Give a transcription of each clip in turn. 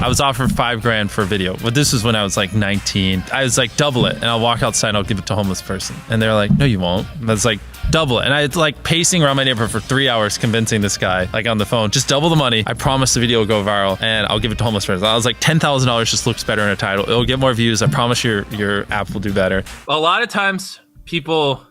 I was offered $5,000 for a video, but this was when I was like 19. I was like, double it, and I'll walk outside and I'll give it to a homeless person. And they're like, no, you won't. And I was like, double it. And I was like pacing around my neighborhood for 3 hours convincing this guy, like on the phone, just double the money. I promise the video will go viral and I'll give it to homeless person. I was like, $10,000 just looks better in a title. It'll get more views. I promise your app will do better. A lot of times people,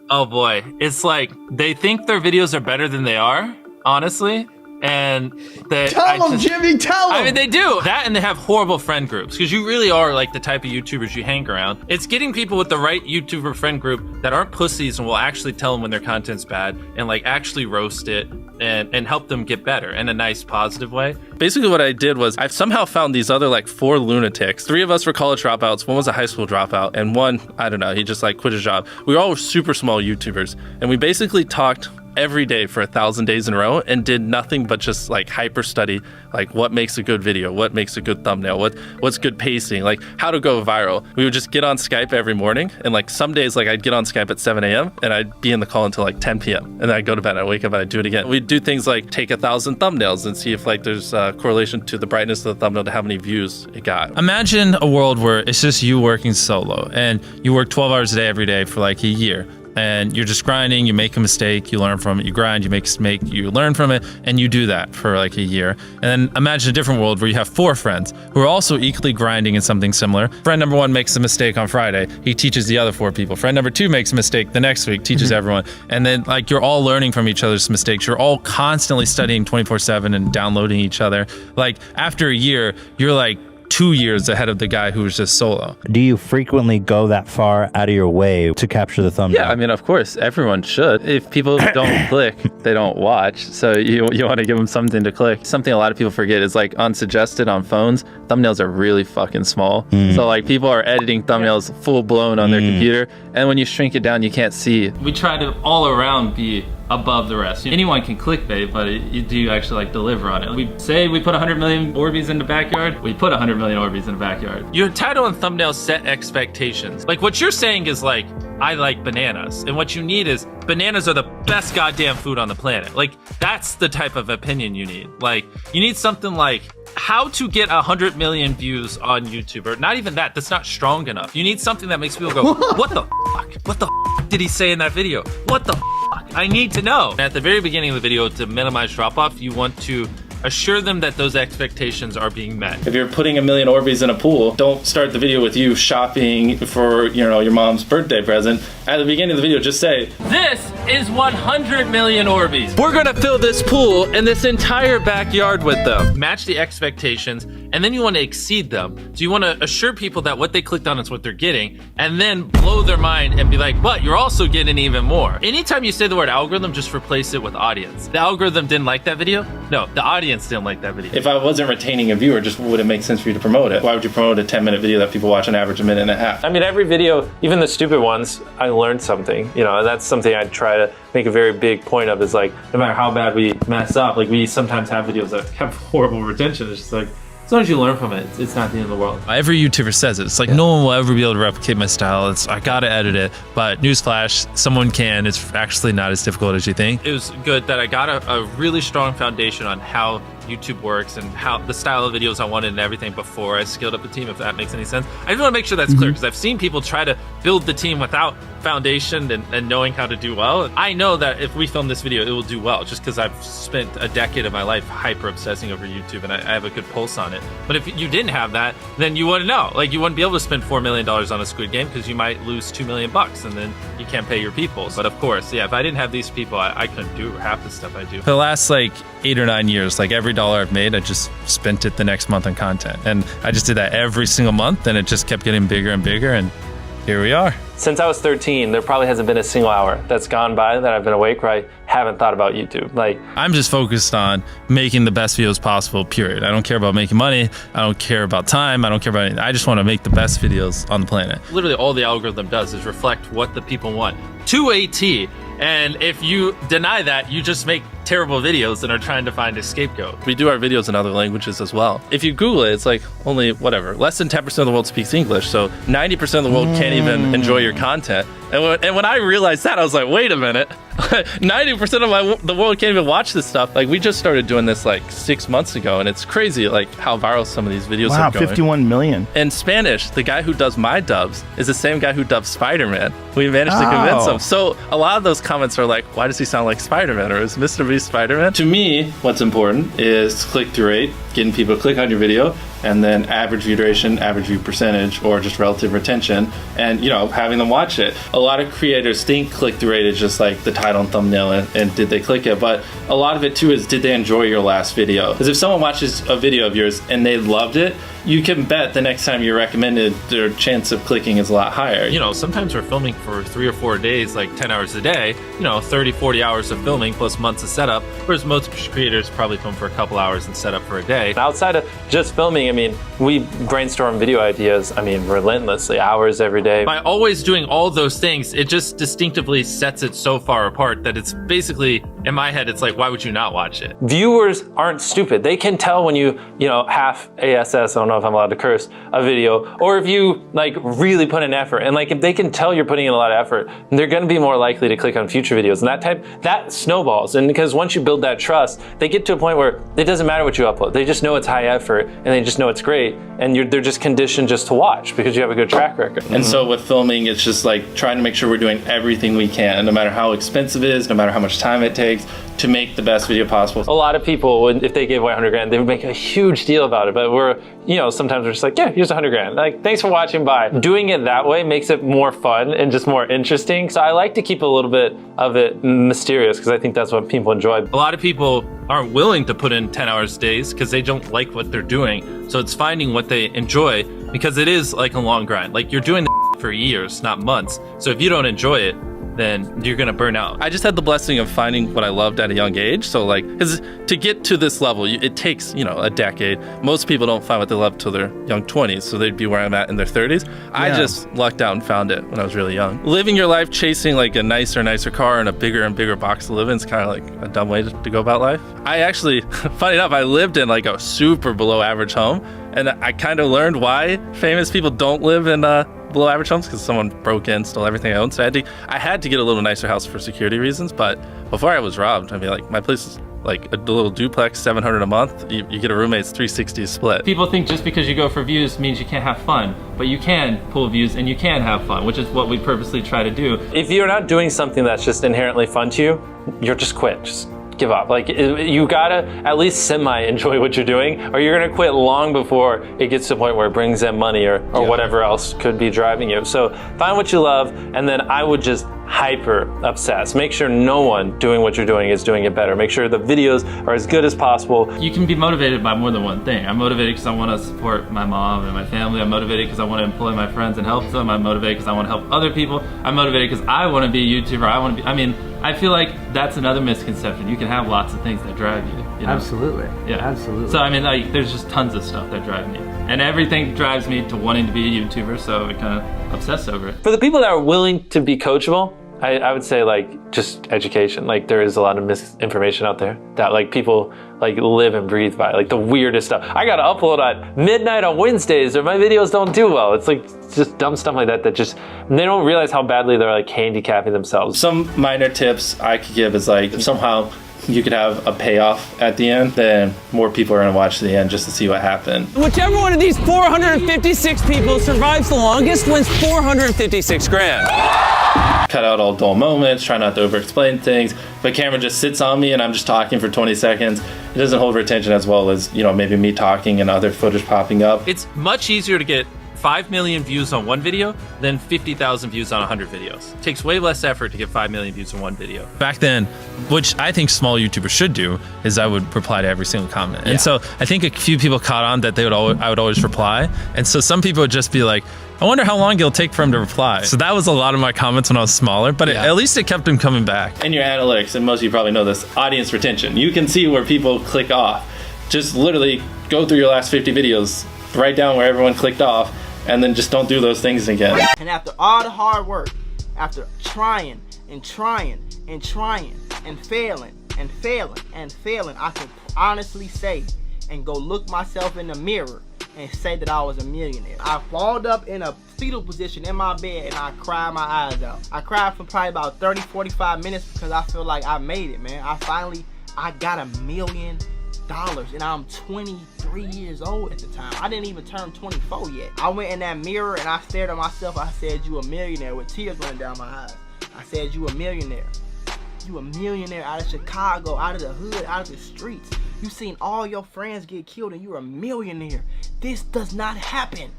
oh boy, it's like they think their videos are better than they are, honestly. And tell them, Jimmy, tell them. I mean, they do that, and they have horrible friend groups because you really are like the type of YouTubers you hang around. It's getting people with the right YouTuber friend group that aren't pussies and will actually tell them when their content's bad and like actually roast it and help them get better in a nice, positive way. Basically what I did was I've somehow found these other like 4 lunatics. 3 of us were college dropouts. One was a high school dropout, and one, I don't know, he just like quit his job. We were all super small YouTubers, and we basically talked every day for 1,000 days in a row and did nothing but just like hyper study, like what makes a good video, what makes a good thumbnail, what's good pacing, like how to go viral. We would just get on Skype every morning, and like some days like I'd get on Skype at 7 a.m. and I'd be in the call until like 10 p.m. and then I'd go to bed, I'd wake up and I'd do it again. We'd do things like take 1,000 thumbnails and see if like there's a correlation to the brightness of the thumbnail to how many views it got. Imagine a world where it's just you working solo and you work 12 hours a day every day for like a year. And you're just grinding, you make a mistake, you learn from it, you grind, you make a mistake, you learn from it, and you do that for like a year. And then imagine a different world where you have 4 friends who are also equally grinding in something similar. Friend number 1 makes a mistake on Friday, he teaches the other 4 people. Friend number 2 makes a mistake the next week, teaches everyone. And then like you're all learning from each other's mistakes. You're all constantly studying 24/7 and downloading each other. Like after a year, you're like 2 years ahead of the guy who was just solo. Do you frequently go that far out of your way to capture the thumbnail? Yeah, I mean, of course, everyone should. If people don't click, they don't watch. So you want to give them something to click. Something a lot of people forget is like unsuggested on phones, thumbnails are really fucking small. So like people are editing thumbnails full blown on their computer, and when you shrink it down, you can't see. We try to all around be above the rest. Anyone can clickbait, but do you actually like deliver on it? We say we put 100 million Orbeez in the backyard, we put 100 million Orbeez in the backyard. Your title and thumbnail set expectations. Like what you're saying is like, I like bananas. And what you need is, bananas are the best goddamn food on the planet. Like that's the type of opinion you need. Like you need something like, how to get 100 million views on YouTube, or not even that, that's not strong enough. You need something that makes people go, what the fuck? What the fuck did he say in that video? What the fuck? I need to know. At the very beginning of the video, to minimize drop-off, you want to assure them that those expectations are being met. If you're putting 1 million Orbeez in a pool, don't start the video with you shopping for, you know, your mom's birthday present. At the beginning of the video, just say, this is 100 million Orbeez. We're gonna fill this pool and this entire backyard with them. Match the expectations, and then you want to exceed them. So you want to assure people that what they clicked on is what they're getting, and then blow their mind and be like, but you're also getting even more. Anytime you say the word algorithm, just replace it with audience. The algorithm didn't like that video? No, the audience didn't like that video. If I wasn't retaining a viewer, just would it make sense for you to promote it? Why would you promote a 10-minute video that people watch on average a minute and a half? I mean, every video, even the stupid ones, I learned something, you know, and that's something I try to make a very big point of, is like, no matter how bad we mess up, like we sometimes have videos that have horrible retention. It's just like, as long as you learn from it, it's not the end of the world. Every YouTuber says it. It's like, no one will ever be able to replicate my style. I gotta edit it. But newsflash, someone can. It's actually not as difficult as you think. It was good that I got a really strong foundation on how YouTube works and how the style of videos I wanted and everything before I scaled up the team, if that makes any sense. I just want to make sure that's clear, because I've seen people try to build the team without foundation and knowing how to do well. I know that if we film this video, it will do well, just because I've spent a decade of my life hyper obsessing over YouTube and I have a good pulse on it. But if you didn't have that, then you wouldn't know. Like, you wouldn't be able to spend $4 million on a Squid Game, because you might lose $2 million and then you can't pay your people. But of course, yeah, if I didn't have these people, I couldn't do half the stuff I do. For the last like 8 or 9 years, like every dollar I've made, I just spent it the next month on content. And I just did that every single month, and it just kept getting bigger and bigger, and here we are. Since I was 13, there probably hasn't been a single hour that's gone by that I've been awake where I haven't thought about YouTube. Like, I'm just focused on making the best videos possible, period. I don't care about making money. I don't care about time. I don't care about anything. I just want to make the best videos on the planet. Literally all the algorithm does is reflect what the people want to a T. And if you deny that, you just make terrible videos and are trying to find a scapegoat. We do our videos in other languages as well. If you Google it, it's like only, whatever, less than 10% of the world speaks English, so 90% of the world can't even enjoy your content. And when I realized that, I was like, wait a minute, 90% of the world can't even watch this stuff. Like, we just started doing this like 6 months ago, and it's crazy like how viral some of these videos Wow, are going. 51 million. In Spanish, the guy who does my dubs is the same guy who dubbed Spider-Man. We managed to convince him. So a lot of those comments are like, why does he sound like Spider-Man? Or is MR.Beast Spider-Man? To me, what's important is click-through rate, getting people to click on your video, and then average view duration, average view percentage, or just relative retention, and having them watch it. A lot of creators think click-through rate is just like the title and thumbnail and did they click it, but a lot of it too is, did they enjoy your last video? Because if someone watches a video of yours and they loved it, you can bet the next time you're recommended, their chance of clicking is a lot higher. Sometimes we're filming for 3 or 4 days, like 10 hours a day, 30, 40 hours of filming plus months of setup, whereas most creators probably film for a couple hours and set up for a day. Outside of just filming, we brainstorm video ideas, relentlessly, hours every day. By always doing all those things, it just distinctively sets it so far apart that it's basically, in my head, it's like, why would you not watch it? Viewers aren't stupid. They can tell when you half ASS, I don't know if I'm allowed to curse, a video, or if you really put in effort. And if they can tell you're putting in a lot of effort, they're gonna be more likely to click on future videos. And that snowballs. And because once you build that trust, they get to a point where it doesn't matter what you upload. They just know it's high effort and they just know it's great. And they're just conditioned just to watch because you have a good track record. And so with filming, it's just like trying to make sure we're doing everything we can, no matter how expensive it is, no matter how much time it takes, to make the best video possible. A lot of people, if they gave away 100 grand, they would make a huge deal about it. But sometimes we're just like, yeah, here's 100 grand. Thanks for watching, bye. Doing it that way makes it more fun and just more interesting. So I like to keep a little bit of it mysterious because I think that's what people enjoy. A lot of people aren't willing to put in 10 hours days because they don't like what they're doing. So it's finding what they enjoy, because it is like a long grind. Like, you're doing the for years, not months. So if you don't enjoy it, then you're gonna burn out. I just had the blessing of finding what I loved at a young age. So because to get to this level, it takes, a decade. Most people don't find what they love till their young 20s, so they'd be where I'm at in their 30s. Yeah. I just lucked out and found it when I was really young. Living your life chasing a nicer car and a bigger and bigger box to live in is kind of like a dumb way to go about life. I actually, funny enough, I lived in a super below average home, and I kind of learned why famous people don't live in below average homes, because someone broke in, stole everything I owned. So I had to get a little nicer house for security reasons. But before I was robbed, my place is a little duplex, $700 a month. You get a roommate's $360 split. People think just because you go for views means you can't have fun, but you can pull views and you can have fun, which is what we purposely try to do. If you're not doing something that's just inherently fun to you, you're just quit. Just give up. You gotta at least semi-enjoy what you're doing, or you're gonna quit long before it gets to the point where it brings in money or whatever else could be driving you. So find what you love, and then I would just hyper obsess. Make sure no one doing what you're doing is doing it better. Make sure the videos are as good as possible. You can be motivated by more than one thing. I'm motivated because I want to support my mom and my family. I'm motivated because I want to employ my friends and help them. I'm motivated because I want to help other people. I'm motivated because I want to be a YouTuber. I feel like that's another misconception. You can have lots of things that drive you. Absolutely. Yeah. Absolutely. So there's just tons of stuff that drive me. And everything drives me to wanting to be a YouTuber, so I kind of obsess over it. For the people that are willing to be coachable, I would say just education. There is a lot of misinformation out there that people live and breathe by, the weirdest stuff. I gotta upload at midnight on Wednesdays or my videos don't do well. It's just dumb stuff like that they don't realize how badly they're handicapping themselves. Some minor tips I could give is if somehow you could have a payoff at the end, then more people are gonna watch the end just to see what happened. Whichever one of these 456 people survives the longest wins 456 grand. Cut out all dull moments, try not to over-explain things. If a camera just sits on me and I'm just talking for 20 seconds, it doesn't hold retention as well as, maybe me talking and other footage popping up. It's much easier to get 5 million views on one video than 50,000 views on 100 videos. It takes way less effort to get 5 million views on one video. Back then, which I think small YouTubers should do, is I would reply to every single comment. And so I think a few people caught on that I would always reply. And so some people would just be like, I wonder how long it'll take for him to reply. So that was a lot of my comments when I was smaller, but at least it kept him coming back. And your analytics, and most of you probably know this, audience retention. You can see where people click off. Just literally go through your last 50 videos, write down where everyone clicked off, and then just don't do those things again. And after all the hard work, after trying and trying and trying and failing and failing and failing, I can honestly say and go look myself in the mirror and say that I was a millionaire. I falled up in a fetal position in my bed and I cried my eyes out. I cried for probably about 30, 45 minutes because I feel like I made it, man. I got $1 million and I'm 23 years old at the time. I didn't even turn 24 yet. I went in that mirror and I stared at myself. I said, you a millionaire, with tears running down my eyes. I said, you a millionaire. You a millionaire out of Chicago, out of the hood, out of the streets. You seen all your friends get killed and you're a millionaire. This does not happen.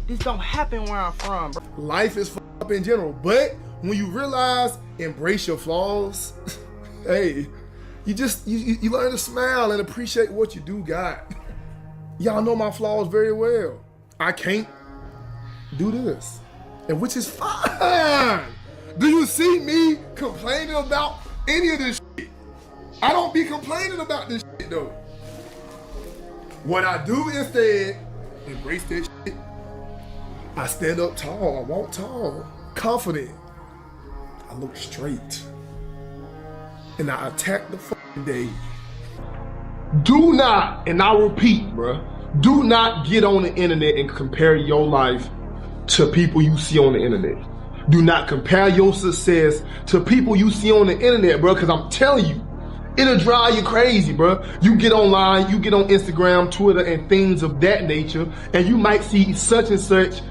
This don't happen where I'm from, bro. Life is f***ed up in general, but when you realize, embrace your flaws, hey, you learn to smile and appreciate what you do got. Y'all know my flaws very well. I can't do this, and which is fine. Do you see me complaining about any of this shit? I don't be complaining about this shit though. What I do instead, embrace that shit. I stand up tall, I walk tall, confident. I look straight. And I attack the fucking day. Do not, and I repeat, bruh, do not get on the internet and compare your life to people you see on the internet. Do not compare your success to people you see on the internet, bro, because I'm telling you, it'll drive you crazy, bro. You get online, you get on Instagram, Twitter, and things of that nature, and you might see such and such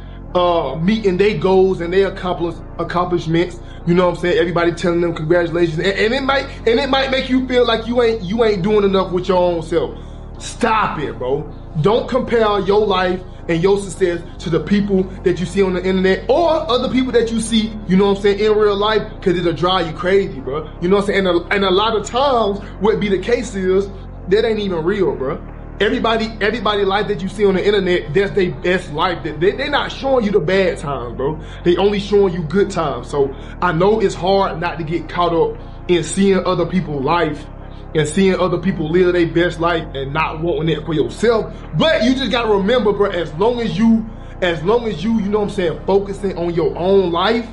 meeting their goals and their accomplishments. You know what I'm saying? Everybody telling them congratulations, and it might make you feel like you ain't doing enough with your own self. Stop it, bro. Don't compare your life and your success to the people that you see on the internet or other people that you see, you know what I'm saying, in real life, because it'll drive you crazy, bro. You know what I'm saying? And a lot of times, what be the case is, that ain't even real, bro. Everybody life that you see on the internet, that's their best life. They're not showing you the bad times, bro. They only showing you good times. So I know it's hard not to get caught up in seeing other people's life and seeing other people live their best life and not wanting it for yourself. But you just gotta remember, bro, as long as you, you know what I'm saying, focusing on your own life,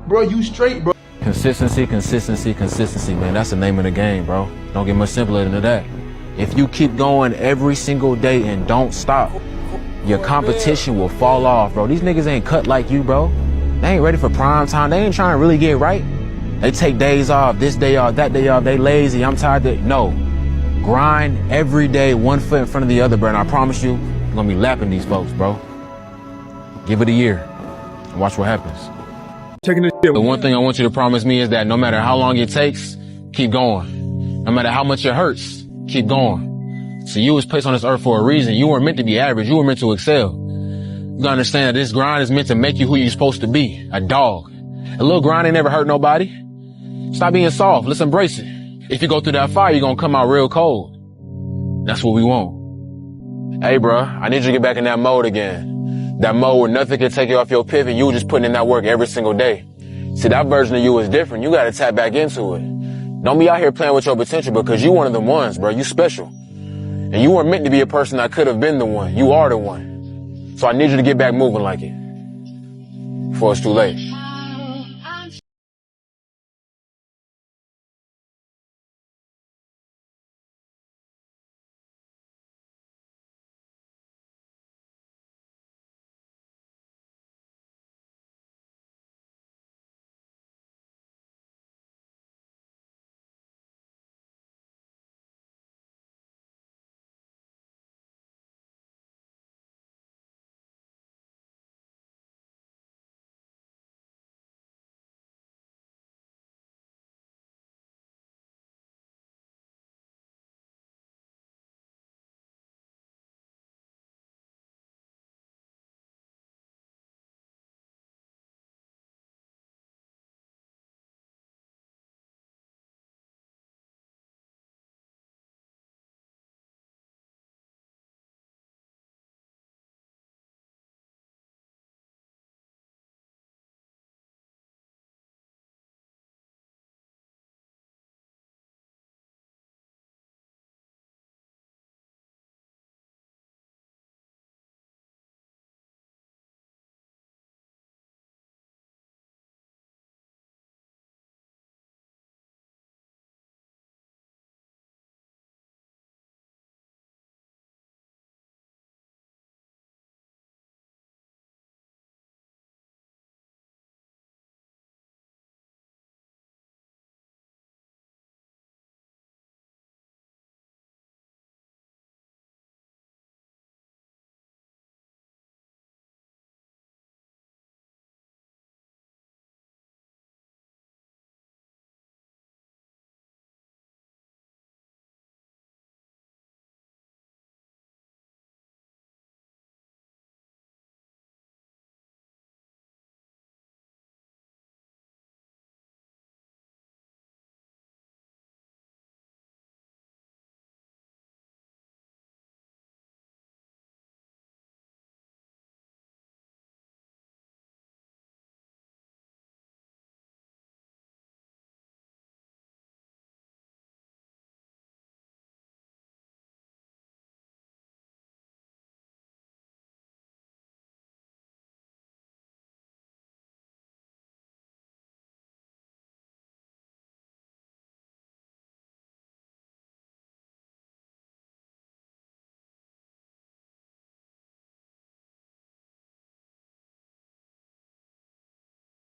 bro, you straight, bro. Consistency, man. That's the name of the game, bro. Don't get much simpler than that. If you keep going every single day and don't stop, your competition will fall off, bro. These niggas ain't cut like you, bro. They ain't ready for prime time. They ain't trying to really get right. They take days off, this day off, that day off. They lazy, I'm tired. No. Grind every day, one foot in front of the other, bro. And I promise you, you're gonna be lapping these folks, bro. Give it a year and watch what happens. The one thing I want you to promise me is that no matter how long it takes, keep going. No matter how much it hurts, keep going. So you was placed on this earth for a reason. You weren't meant to be average. You were meant to excel. You gotta understand that this grind is meant to make you who you're supposed to be, a dog. A little grind ain't never hurt nobody. Stop being soft. Let's embrace it. If you go through that fire, you're gonna come out real cold. That's what we want. Hey, bro, I need you to get back in that mode again. That mode where nothing can take you off your pivot. You were just putting in that work every single day. See, that version of you is different. You gotta tap back into it. Don't be out here playing with your potential because you one of them ones, bro. You special. And you weren't meant to be a person that could have been the one. You are the one. So I need you to get back moving like it before it's too late.